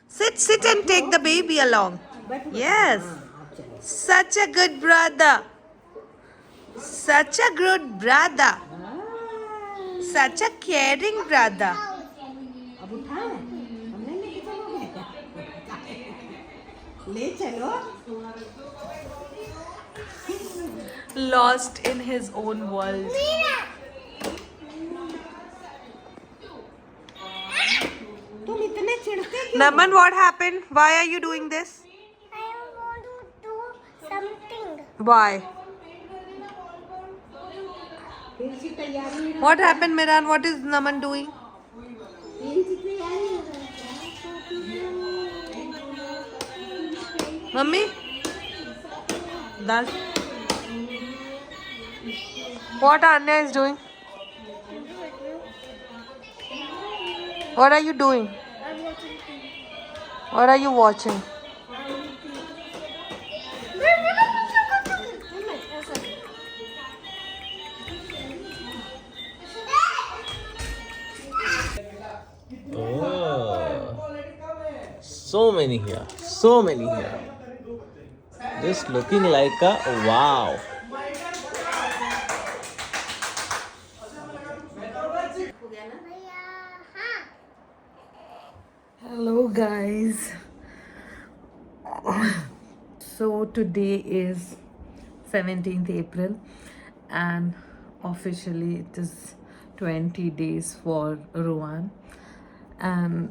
Sit and take the baby along. Yes. Such a good brother. Such a good brother. Such a caring brother. अब उठाए हमने लेके चलोगे ले चलो Lost in his own world. तुम इतने चिढ़ते क्यों Naman, what happened? Why are you doing this? I want to do something. Why? फिर से तैयारी What happened, Miran? What is Naman doing? फिर से तैयारी Mummy? Dal. What Anya is doing? What are you doing? I'm watching TV. What are you watching? Oh, so many here. So many here. Just looking like a wow. Hello guys. So today is 17th April and officially it is 20 days for Rohan and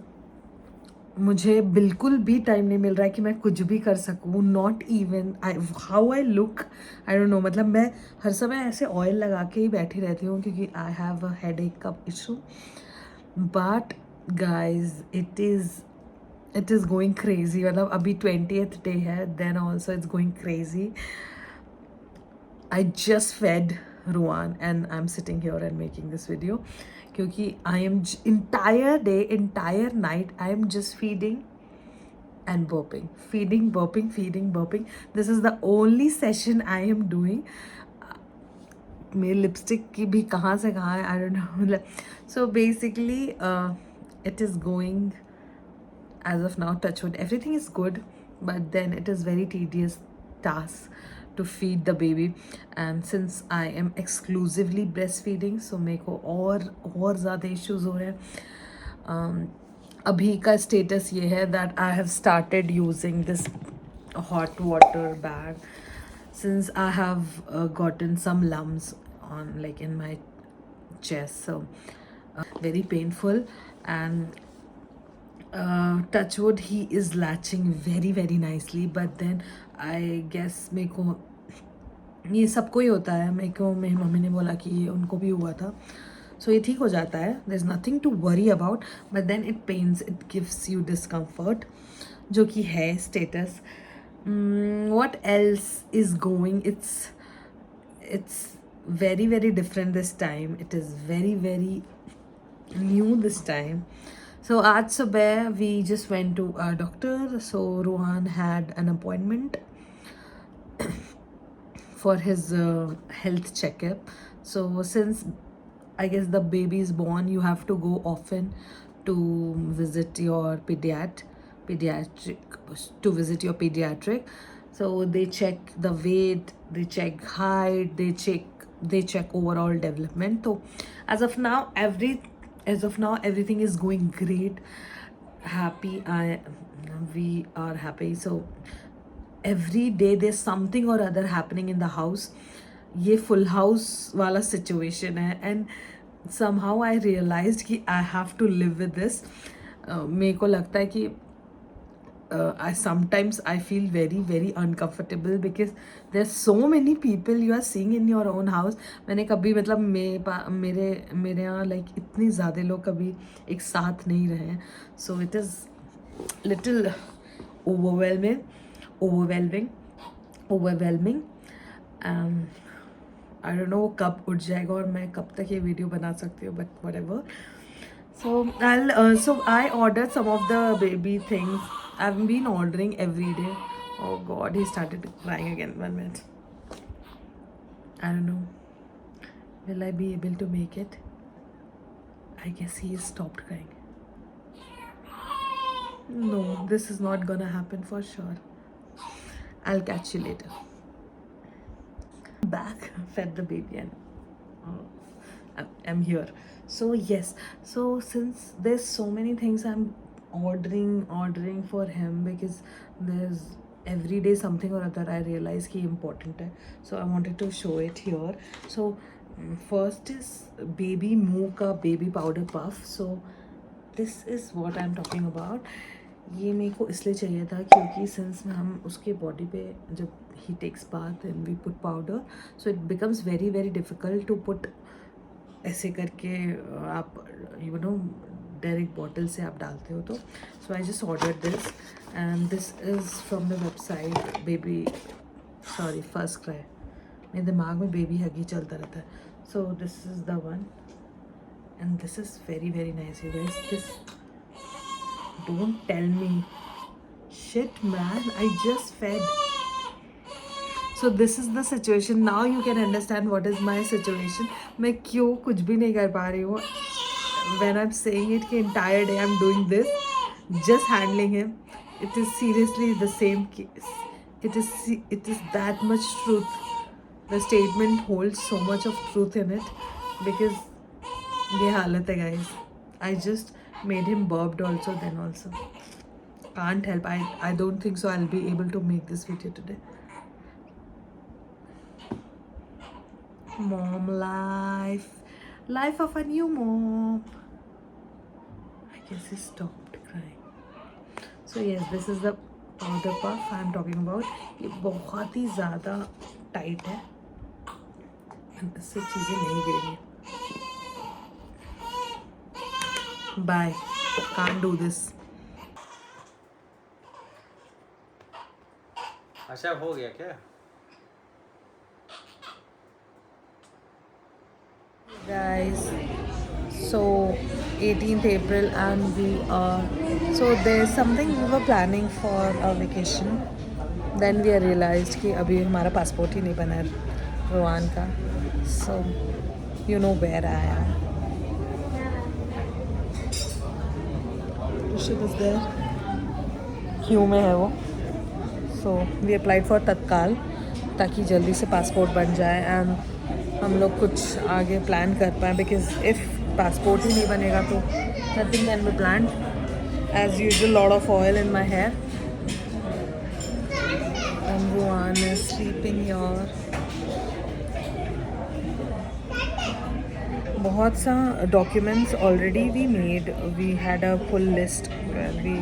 मुझे बिल्कुल भी time नहीं मिल रहा है कि मैं कुछ भी कर सकूँ. Not even how I look I don't no. मतलब मैं हर समय ऐसे ऑयल लगा के ही बैठी रहती हूँ क्योंकि आई हैव अ हेडेक का issue. But guys it is going crazy. मतलब अभी 20th डे है, then also it's going crazy. I just fed Ruan and I'm sitting here and making this video क्योंकि I am entire day, entire night I am just feeding and burping, feeding, burping, feeding, burping. This is the only session I am doing. मेरी lipstick की भी कहाँ से कहाँ है, I don't know. So basically it is going as of now, touch wood, everything is good, but then it is very tedious task to feed the baby. And since I am exclusively breastfeeding, so मेरे को और ज़्यादा issues हो रहे हैं. अभी का status ये है that I have started using this hot water bag since I have gotten some lumps on like in my chest, so very painful. And touch wood, he is latching very very nicely, but then I guess मेरे को ये सबको ही होता है. मेरे को मेरी mummy ने बोला कि ये उनको भी हुआ था, सो ये ठीक हो जाता है. There is nothing to worry about, but then it pains, it gives you discomfort, जो कि है status. What else is going, it's very very different this time. It is very very new this time. So आज सुबह we just went to our doctor. So Rohan had an appointment for his health checkup. So since I guess the baby is born, you have to go often to visit your pediatric. So they check the weight, they check height, they check overall development. So as of now everything is going great. We are happy. So every day there's something or other happening in the house. ये full house वाला situation है, and somehow I realized कि I have to live with this. मेरे को लगता है कि sometimes I feel very very uncomfortable because there's so many people you are seeing in your own house. मैंने कभी मतलब मेरे यहाँ like इतनी ज़्यादा लोग कभी एक साथ नहीं रहे हैं, so it is little overwhelming. I don't know कब उठ जाएगा और मैं कब तक ये वीडियो बना सकती हूँ, but whatever. So I ordered some of the baby things. I've been ordering every day. Oh God, he started crying again. 1 minute. I don't know. Will I be able to make it? I guess he stopped crying. No, this is not gonna happen for sure. I'll catch you later. Back, fed the baby, and I'm here. So yes, so since there's so many things I'm ordering for him, because there's every day something or other I realize ki important hai. So I wanted to show it here. So first is baby Moo ka baby powder puff. So this is what I'm talking about. ये मेरे को इसलिए चाहिए था क्योंकि since हम उसके body पे जब ही takes bath and we put powder, so it becomes very very difficult to put ऐसे करके आप यू नो डायरेक्ट बॉटल से आप डालते हो तो. So I just order this and this is from the website baby sorry first cry. मेरे दिमाग में बेबी हगी चलता रहता है. So this is the one and this is very very nice you guys. This don't tell me shit man, I just fed. So this is the situation. Now you can understand what is my situation. मैं क्यों कुछ भी नहीं कर पा रही हूँ. When I'm saying it कि entire day I'm doing this, just handling him, it is seriously the same case. It is that much truth. The statement holds so much of truth in it, because ये हालत है guys. I just made him burped also then also. Can't help. I don't think so I'll be able to make this video today. Mom life of a new mom. I guess he stopped crying. So yes, this is the powder puff I'm talking about. ये बहुत ही ज़्यादा tight है and इससे चीज़ें नहीं गिरेंगी. Bye. Can't do this. अच्छा हो गया क्या? Guys, so 18th April and we are, so there's something we were planning for a vacation. Then we realized कि अभी हमारा पासपोर्ट ही नहीं बना है रोआन का. So you know where I am. She was there. क्यों में है वो. So we applied for तत्काल ताकि जल्दी से पासपोर्ट बन जाए एंड हम लोग कुछ आगे प्लान कर पाएँ. बिकॉज इफ़ पासपोर्ट ही नहीं बनेगा तो nothing can be plan. As usual lot of oil in my hair and Rowan is sleeping your. बहुत सा documents already we made. We had a full list. We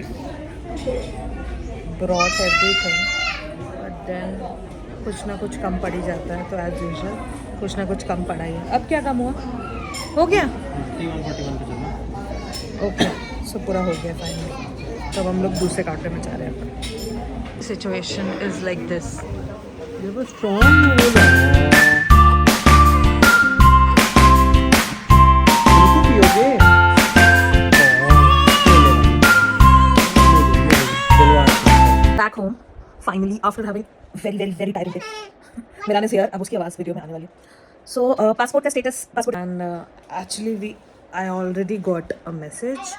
brought everything but then कुछ ना कुछ कम पड़ ही जाता है. तो as usual कुछ ना कुछ कम पड़ा ही है. अब क्या कम हुआ? हो गया. ओके सो पूरा हो गया फाइनली. तब हम लोग दूसरे काउंटर में जा रहे हैं. Situation is like this. ये वो strong Back home finally after having very tiring day. Miran is here. अब उसकी आवाज़ वीडियो में आने वाली. So passport का status passport and actually I already got a message.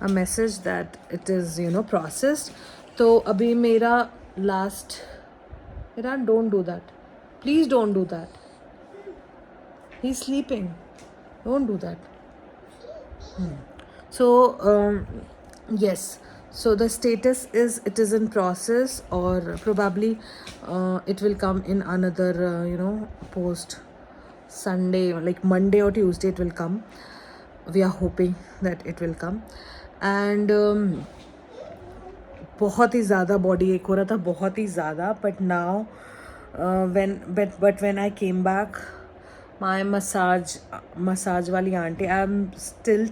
A message that it is processed. तो अभी मेरा last. Miran, don't do that. Please don't do that. He's sleeping. Don't do that. So yes, so the status is it is in process, or probably it will come in another post Sunday, like Monday or Tuesday it will come. We are hoping that it will come. And बहुत ही ज़्यादा body एक हो रहा था, बहुत ही ज़्यादा. But now when I came back, my massage wali auntie, I'm still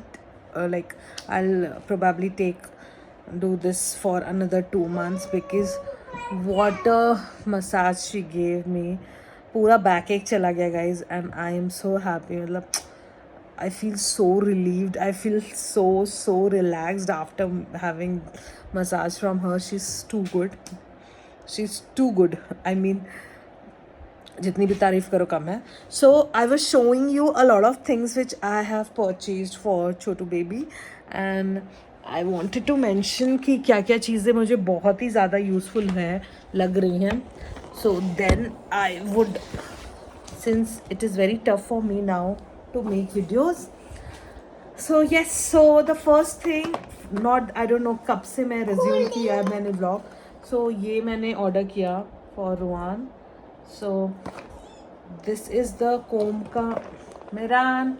like I'll probably do this for another 2 months, because what a massage she gave me. पूरा back एक चला गया guys, and I am so happy. मतलब I feel so relieved. I feel so relaxed after having massage from her. She's too good. She's too good. I mean, जितनी भी तारीफ करो कम है. So I was showing you a lot of things which I have purchased for Chotu baby, and I wanted to mention कि क्या क्या चीज़ें मुझे बहुत ही ज़्यादा यूज़फुल है लग रही हैं. So then I would, since it is very tough for me now to make videos. So yes, so the first thing, not I don't know कब से मैं resume किया है मैंने vlog. So ये मैंने order किया for Ruan. So this is the comb का Miran.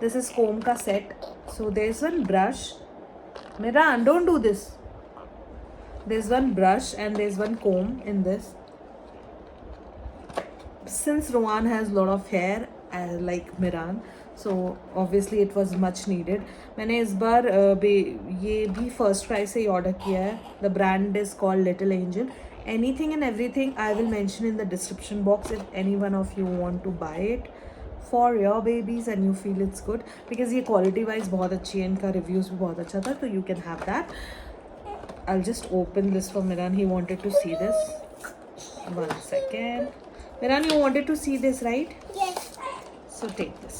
This is comb का set. So there's one brush. Miran, don't do this. There's one brush and there's one comb in this. Since Rohan has lot of hair like Miran, so obviously it was much needed. मैंने इस बार ये भी first cry से ही order किया है. The brand is called Little Angel. Anything and everything I will mention in the description box if any one of you want to buy it for your babies and you feel it's good, because ये quality wise बहुत अच्छी है, इनका reviews भी बहुत अच्छा था, तो you can have that. I'll just open this for Miran. He wanted to see this. 1 second. Miran, you wanted to see this, right? Yes. So take this.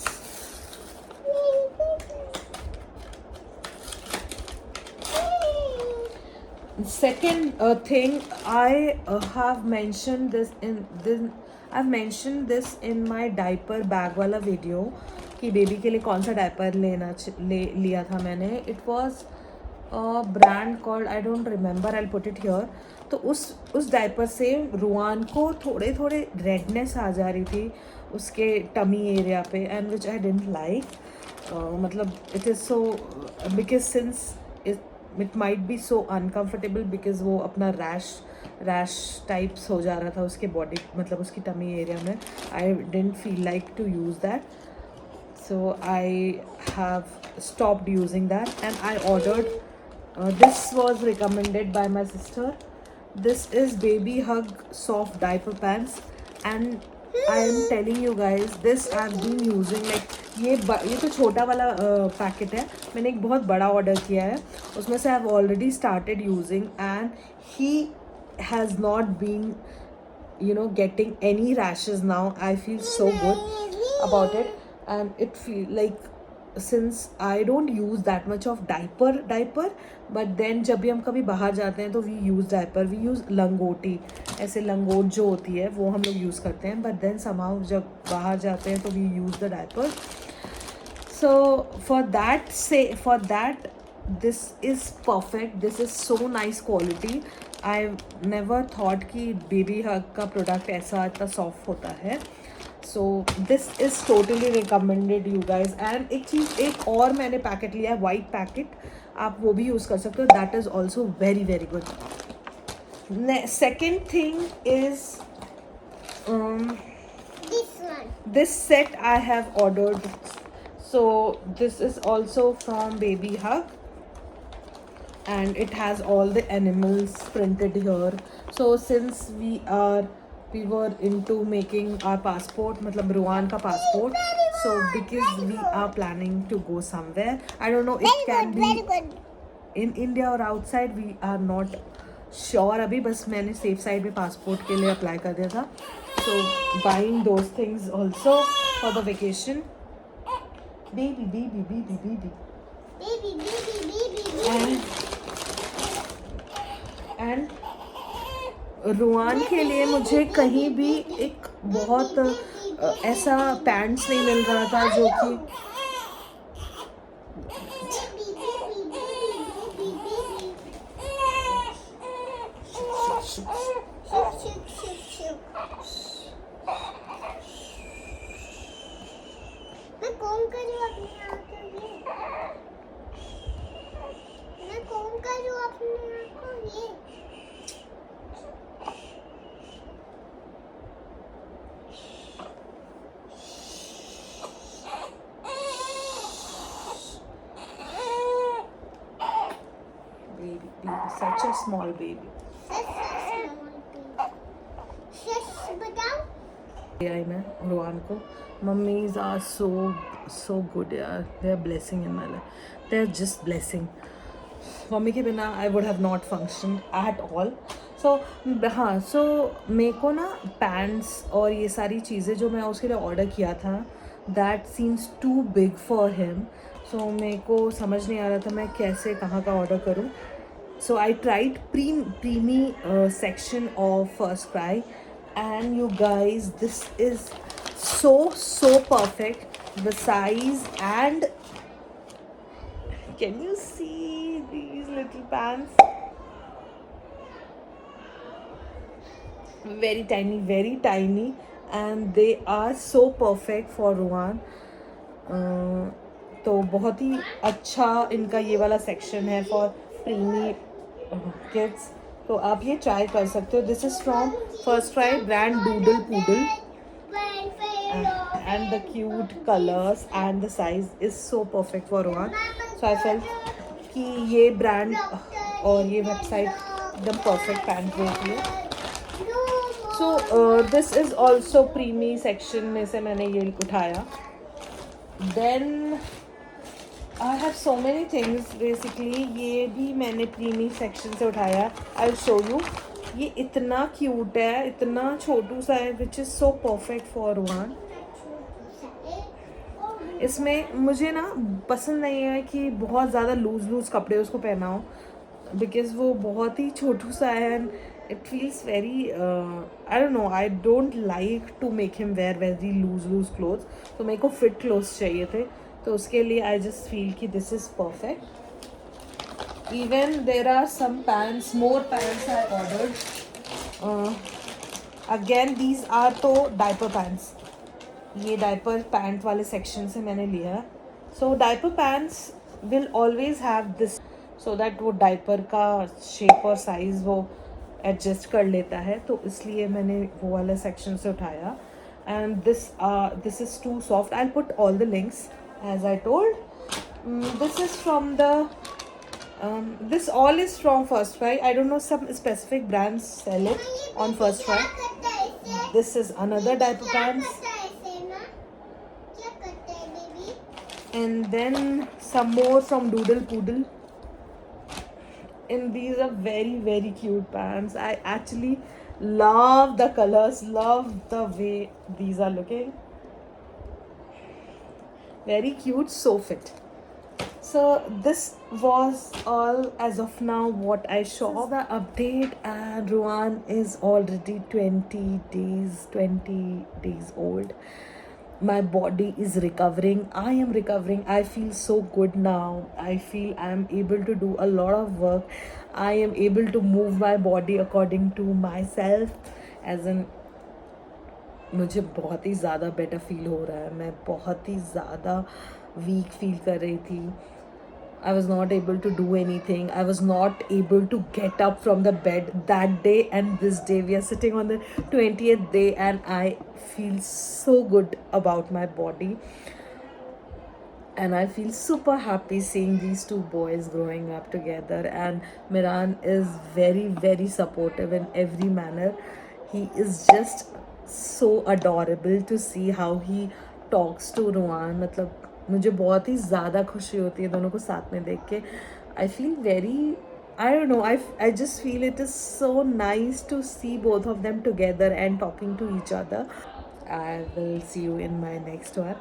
Second thing, I have mentioned this in this. I've mentioned this in my diaper bag वाला video कि baby के लिए कौन सा diaper लिया था मैंने. It was a brand called, I don't remember, I'll put it here. तो उस डायपर से रुआन को थोड़े थोड़े रेडनेस आ जा रही थी उसके टमी एरिया पे, and which I didn't like. मतलब it is so, because since it might be so uncomfortable, because वो अपना रैश टाइप्स हो जा रहा था उसके बॉडी, मतलब उसकी टमी एरिया में. I didn't feel like to use that, so I have stopped using that, and I ordered this was recommended by my sister. This is Baby Hug soft diaper pants, and I am telling you guys, this I've been using like ये तो छोटा वाला packet है, मैंने एक बहुत बड़ा order किया है, उसमें से I've already started using and he has not been getting any rashes now. I feel so good about it. And it feel like, since I don't use that much of diaper, but then जब भी हम कभी बाहर जाते हैं तो we use diaper, we use लंगोटी, ऐसे लंगोट जो होती है वो हम लोग यूज़ करते हैं, but then somehow जब बाहर जाते हैं तो we use the diaper. So for that this is perfect. This is so nice quality. I never thought कि Baby Hug का प्रोडक्ट ऐसा इतना सॉफ्ट होता है. So this is totally recommended you guys. And एक और मैंने पैकेट लिया है, वाइट पैकेट, आप वो भी यूज़ कर सकते हो. That is also very very good. Second thing is This one. this set I have ordered. So this is also from Baby Hug, and it has all the animals printed here. So since we were into making our passport, मतलब Ruan का passport, so because we are planning to go somewhere, I don't know, it can be Very good. in India or outside, we are not sure अभी, बस मैंने safe side में passport के लिए apply कर दिया था. So buying those things also for the vacation. Baby. And Ruan के लिए मुझे कहीं भी एक बहुत ऐसा पैंट्स नहीं मिल रहा था जो कि मैं कौन करूँ अपने आप को ये? मैं कौन करूँ अपने आप को ये? baby, such a small baby. आई मैं रुआन को, मम्मीज आर सो गुड यार, they are blessing in my life, they are just blessing. Mummy के बिना I would have not function at all. So हाँ, सो मेरे को ना पैंट्स और ये सारी चीज़ें जो मैं उसके लिए ऑर्डर किया था, that seems to big for him. So मेरे को समझ नहीं आ रहा था मैं कैसे कहाँ का ऑर्डर करूँ. So I tried preemie section of First Cry, and you guys, this is so perfect. The size, and can you see these little pants? Very tiny, and they are so perfect for Ruan. तो बहुत ही अच्छा इनका ये वाला section है for प्रीमी kids. तो आप ये ट्राई कर सकते हो. This is from first cry brand doodle poodle, and the cute colors and the size is so perfect for Ruan. So I felt कि ये ब्रांड और ये वेबसाइट एकदम परफेक्ट पैंट होती है. So this is also preemie section में से मैंने ये उठाया. Then I have so many things. Basically ये भी मैंने प्रीमी सेक्शन से उठाया. I will show you. ये इतना क्यूट है, इतना छोटू सा है, which is so perfect for one. इसमें मुझे ना पसंद नहीं है कि बहुत ज़्यादा लूज़ कपड़े उसको पहनाओ, बिकॉज वो बहुत ही छोटू सा है and it feels very I don't know, I don't like to make him wear very loose clothes. तो मेरे को फिट क्लोथ्स चाहिए थे, तो उसके लिए आई जस्ट फील कि this is perfect. Even there are some pants, more pants I ordered. Again these are तो डायपर पैंट्स. ये डायपर पैंट वाले सेक्शन से मैंने लिया. So diaper pants will always have this, so that वो diaper का shape और size वो एडजस्ट कर लेता है. तो इसलिए मैंने वो वाला सेक्शन से उठाया. And this is too soft. I put all the links as I told. This is from the this all is from First Cry. I don't know, some specific brands sell it on First Cry. This is another diaper pants. And then some more from Doodle Poodle. And these are very cute pants. I actually love the colors, love the way these are looking. Very cute, so fit. So this was all as of now what I saw. The update, and Ruan is already 20 days old. My body is recovering. I am recovering. I feel so good now. I feel I am able to do a lot of work. I am able to move my body according to myself. As in, मुझे बहुत ही ज़्यादा better feel हो रहा है. मैं बहुत ही ज़्यादा weak feel कर रही थी. I was not able to do anything. I was not able to get up from the bed that day and this day. We are sitting on the 20th day and I feel so good about my body. And I feel super happy seeing these two boys growing up together. And Miran is very supportive in every manner. He is just so adorable to see how he talks to Ruan. मतलब मुझे बहुत ही ज़्यादा खुशी होती है दोनों को साथ में देख के. I feel very, I don't know, I just feel it is so nice to see both of them together and talking to each other. I will see you in my next one.